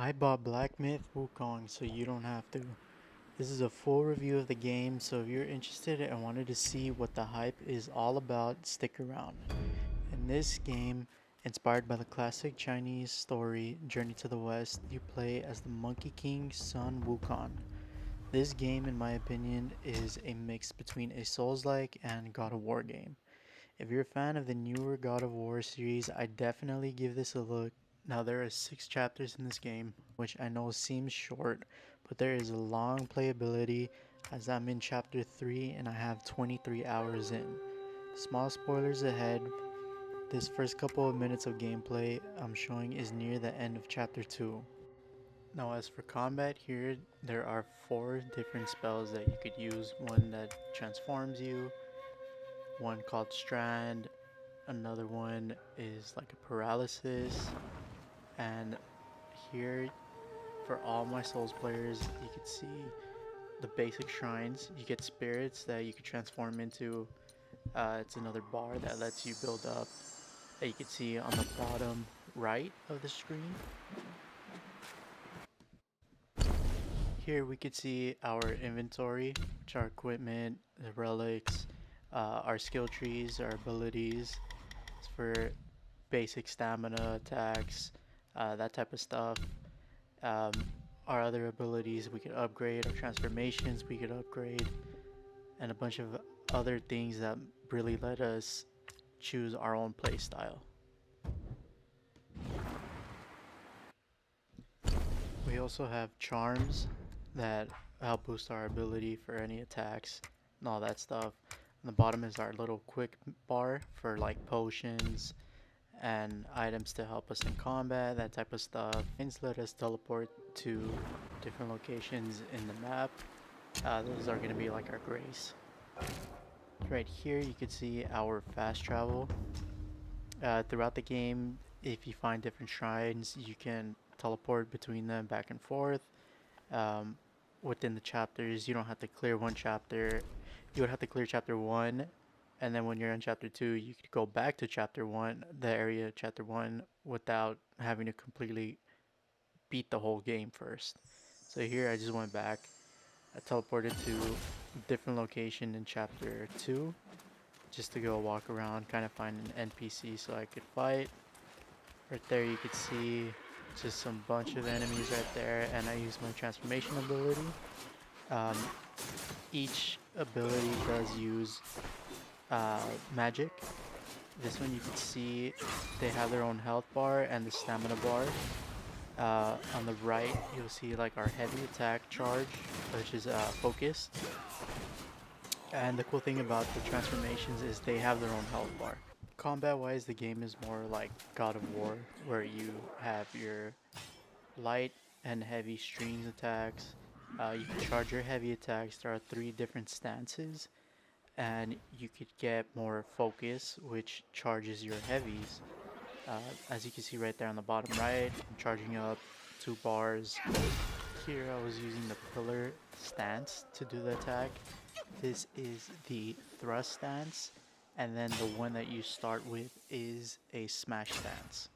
I bought Black Myth Wukong so you don't have to. This is a full review of the game, so if you're interested and wanted to see what the hype is all about, stick around. In this game, inspired by the classic Chinese story Journey to the West, you play as the Monkey King's son Wukong. This game, in my opinion, is a mix between a Souls-like and God of War game. If you're a fan of the newer God of War series, I definitely give this a look. Now, there are 6 chapters in this game, which I know seems short, but there is a long playability as I'm in chapter 3 and I have 23 hours in. Small spoilers ahead, this first couple of minutes of gameplay I'm showing is near the end of chapter 2. Now, as for combat here, there are 4 different spells that you could use. One that transforms you, one called Strand, another one is like a paralysis, and here for all my Souls players you can see the basic shrines. You get spirits that you can transform into. It's another bar that lets you build up that you can see on the bottom right of the screen. Here we could see our inventory, which are equipment, the relics, our skill trees, our abilities. It's for basic stamina attacks, that type of stuff. Um, our other abilities we could upgrade, our transformations we could upgrade, and a bunch of other things that really let us choose our own playstyle. We also have charms that help boost our ability for any attacks and all that stuff. On the bottom is our little quick bar for like potions and items to help us in combat, that type of stuff. Things let us teleport to different locations in the map. Those are going to be like our grace. Right here you can see our fast travel. Throughout the game, if you find different shrines, you can teleport between them back and forth. Um, Within the chapters, you don't have to clear one chapter. You would have to clear chapter 1, and then when you're in chapter 2, you could go back to chapter 1, the area chapter 1, without having to completely beat the whole game first. So here I just went back. I teleported to a different location in chapter 2 just to go walk around, kind of find an NPC so I could fight. Right there you could see just some bunch of enemies right there, and I use my transformation ability. Um, each ability does use magic. This one you can see they have their own health bar and the stamina bar. On the right you'll see like our heavy attack charge, which is focused. And the cool thing about the transformations is they have their own health bar. Combat wise, the game is more like God of War, where you have your light and heavy strings attacks. You can charge your heavy attacks. There are 3 different stances, and you could get more focus, which charges your heavies. As you can see right there on the bottom right, I'm charging up 2 bars. Here I was using the pillar stance to do the attack. This is the thrust stance, and then the one that you start with is a smash stance.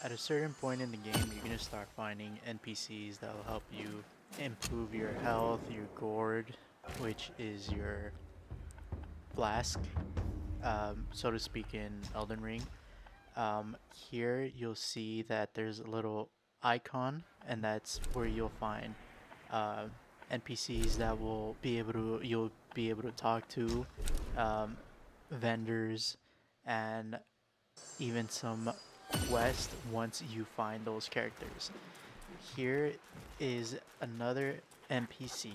At a certain point in the game, you're going to start finding NPCs that will help you improve your health, your gourd, which is your flask, so to speak, in Elden Ring. Here you'll see that there's a little icon, and that's where you'll find uh, NPCs that you'll be able to talk to, um, vendors, and even some quest once you find those characters. Here is another NPC.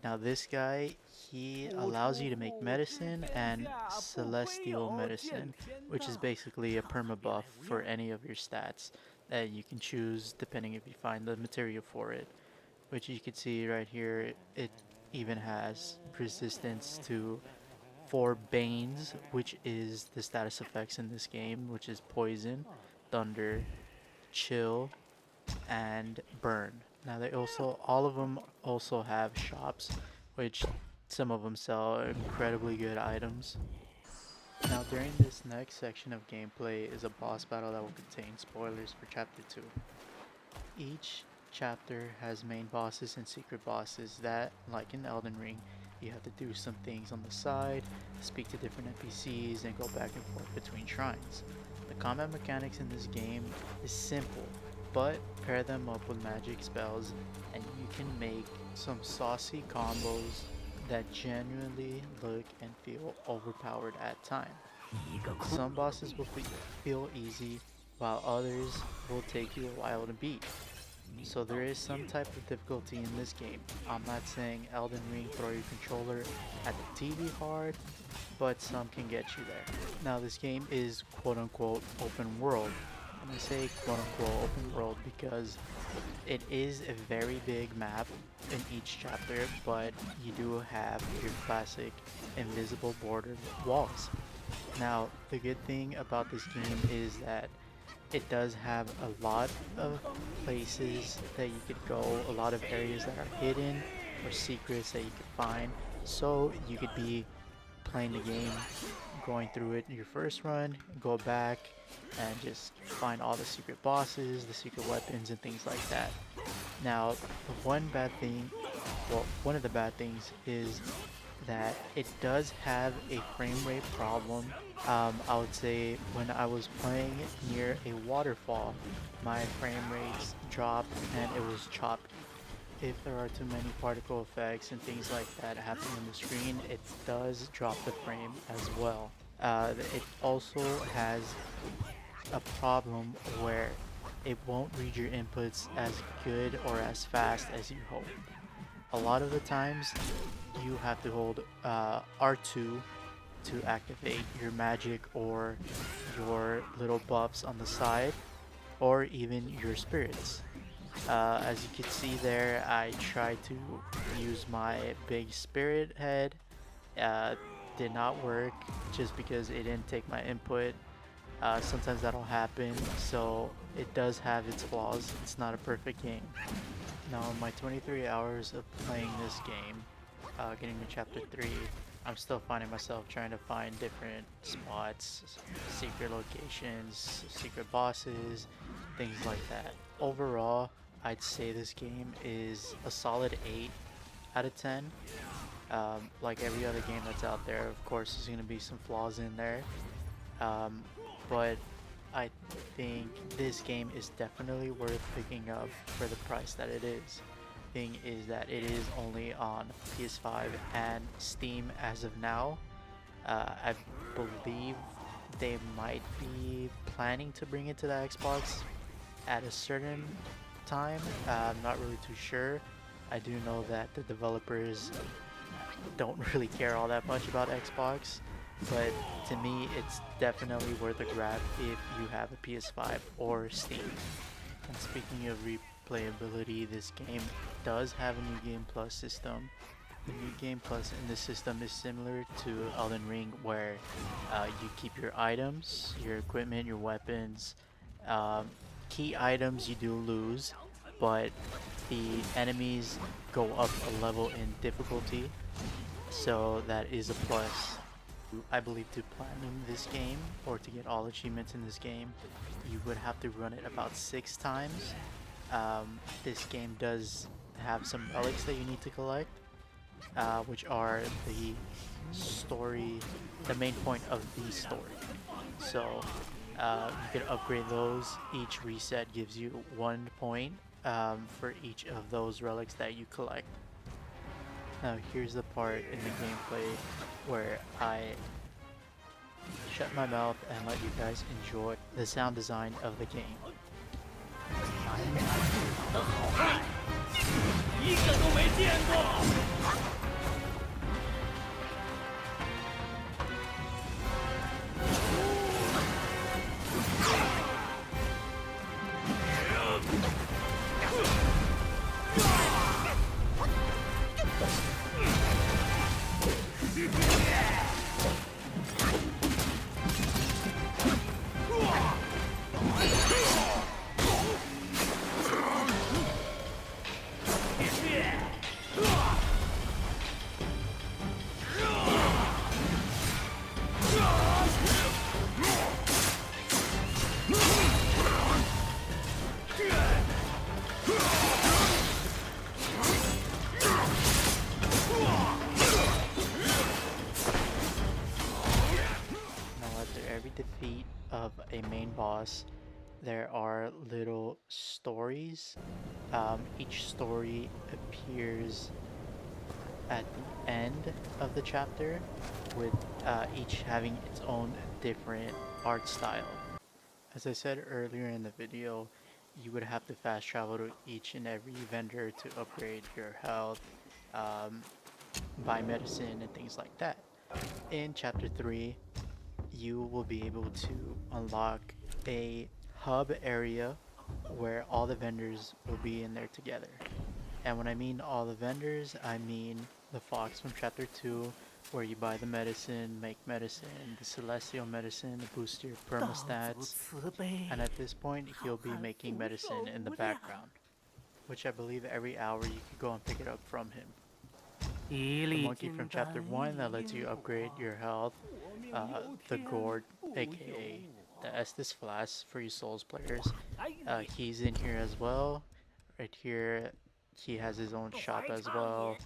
Now this guy, he allows you to make medicine and celestial medicine, which is basically a perma buff for any of your stats that you can choose depending if you find the material for it. Which you can see right here, it even has resistance to 4 Banes, which is the status effects in this game, which is Poison, Thunder, Chill, and Burn. Now they also, all of them also have shops, which some of them sell incredibly good items. Now during this next section of gameplay is a boss battle that will contain spoilers for chapter 2. Each chapter has main bosses and secret bosses that, like in Elden Ring, you have to do some things on the side, speak to different NPCs, and go back and forth between shrines. The combat mechanics in this game is simple, but pair them up with magic spells and you can make some saucy combos that genuinely look and feel overpowered at times. Some bosses will feel easy, while others will take you a while to beat. So there is some type of difficulty in this game. I'm not saying Elden Ring throw your controller at the TV hard, but some can get you there. Now this game is quote unquote open world. And I say quote unquote open world because it is a very big map in each chapter, but you do have your classic invisible border walls. Now the good thing about this game is that it does have a lot of places that you could go, a lot of areas that are hidden or secrets that you could find. So you could be playing the game, going through it in your first run, go back and just find all the secret bosses, the secret weapons and things like that. Now, the one bad thing, well, one of the bad things is that it does have a frame rate problem. I would say when I was playing near a waterfall, my frame rates dropped and it was choppy. If there are too many particle effects and things like that happening on the screen, it does drop the frame as well. It also has a problem where it won't read your inputs as good or as fast as you hope. A lot of the times you have to hold R2 to activate your magic or your little buffs on the side, or even your spirits. As you can see there, I tried to use my big spirit head. Did not work just because it didn't take my input. Sometimes that'll happen, so it does have its flaws. It's not a perfect game. Now, in my 23 hours of playing this game, getting to chapter 3, I'm still finding myself trying to find different spots, secret locations, secret bosses, things like that. Overall, I'd say this game is a solid 8 out of 10. Like every other game that's out there, of course, there's going to be some flaws in there. But I think this game is definitely worth picking up for the price that it is. Thing is that it is only on PS5 and Steam as of now. I believe they might be planning to bring it to the Xbox at a certain time. I'm not really too sure. I do know that the developers don't really care all that much about Xbox, but to me it's definitely worth a grab if you have a PS5 or Steam. And speaking of replayability, this game does have a New Game Plus system. The New Game Plus in this system is similar to Elden Ring, where you keep your items, your equipment, your weapons. Key items you do lose, but the enemies go up a level in difficulty, so that is a plus. I believe to platinum this game, or to get all achievements in this game, you would have to run it about 6 times. This game does have some relics that you need to collect, which are the story, the main point of the story. So you can upgrade those. Each reset gives you 1 point for each of those relics that you collect. Now here's the part in the gameplay where I shut my mouth and let you guys enjoy the sound design of the game. 一个都没见过。boss, there are little stories. Each story appears at the end of the chapter, with each having its own different art style. As I said earlier in the video, you would have to fast travel to each and every vendor to upgrade your health, um, buy medicine, and things like that. In Chapter 3, you will be able to unlock a hub area where all the vendors will be in there together. And when I mean all the vendors, I mean the fox from Chapter 2, where you buy the medicine, make medicine, the celestial medicine to boost your perma 道祖 stats, 慈悲， and at this point 好 he'll be 汉 making 福寿 medicine in the 无量， background, which I believe every hour you could go and pick it up from him. 一 The 粒 monkey 金 from 丹 Chapter 1 that 一 lets you 因果， upgrade your health, 我命 the 由天 gourd, 不由 aka the 我。 Estus Flask for you Souls players. 来 He's in here as well. Right here, he has his own shop as well.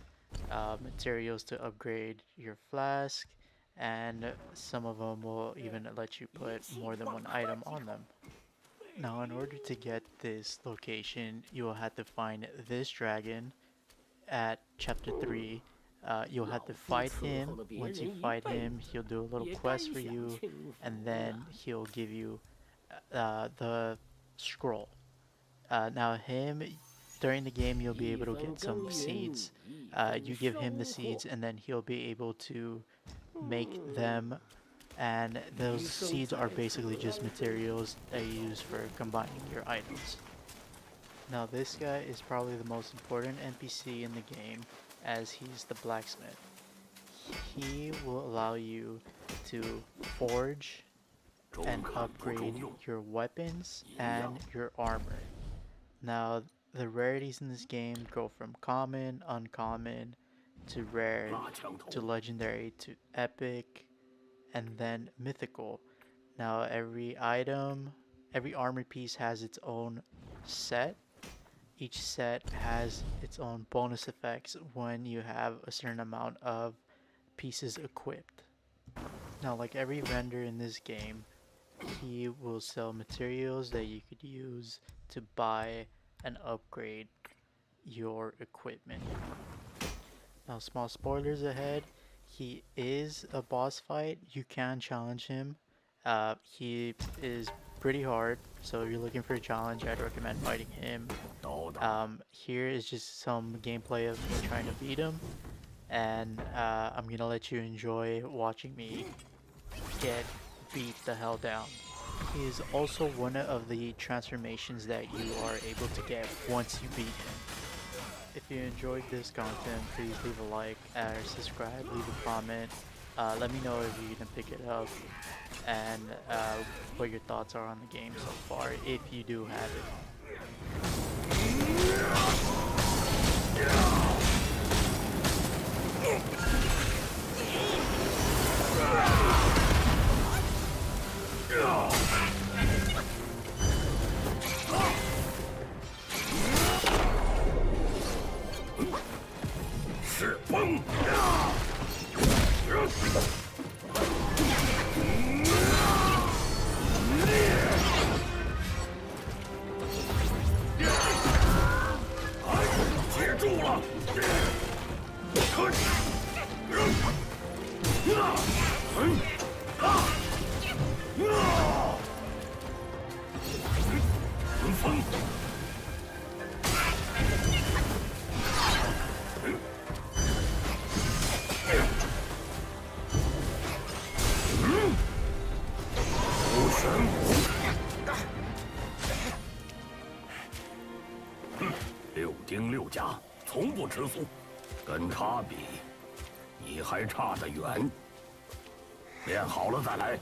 Materials to upgrade your flask, and some of them will even let you put more than one item on them. Now, in order to get this location, you will have to find this dragon at Chapter 3. You'll have to fight him. Once you fight him, he'll do a little 也 quest 该 for 享 you, 清福 and 了 then he'll give you the scroll. Now during the game, you'll be 一 able to 分 get 耕 some 耘 seeds. 一 You 分 give him the 收 seeds, 获， and then he'll be able to make them. And those 余生 seeds are 在此 basically 浪 just 费。 materials that you use for combining your items. Now this guy is probably the most important NPC in the game, as he's the blacksmith. He will allow you to forge 中 and 看不中 upgrade 用， your weapons 一样 and your armor. Now, the rarities in this game go from common, uncommon, to rare, 蜡枪 to 头， legendary, to epic, and then mythical. Now, every item, every armor piece has its own set. Each set has its own bonus effects when you have a certain amount of pieces equipped. Now, like every vendor in this game, he will sell materials that you could use to buy and upgrade your equipment. Now, small spoilers ahead. He is a boss fight. You can challenge him. He is pretty hard, so if you're looking for a challenge, I'd recommend fighting him. 刀的 Here is just some gameplay of me trying to beat him, and I'm gonna let you enjoy watching me get beat the hell down. He is also one of the transformations that you are able to get once you beat him. If you enjoyed this content, please leave a like, subscribe, leave a comment. Let me know if you can pick it up, and what your thoughts are on the game so far, if you do have it.6丁6甲，从不吃素，跟他比，你还差得远。练好了再来。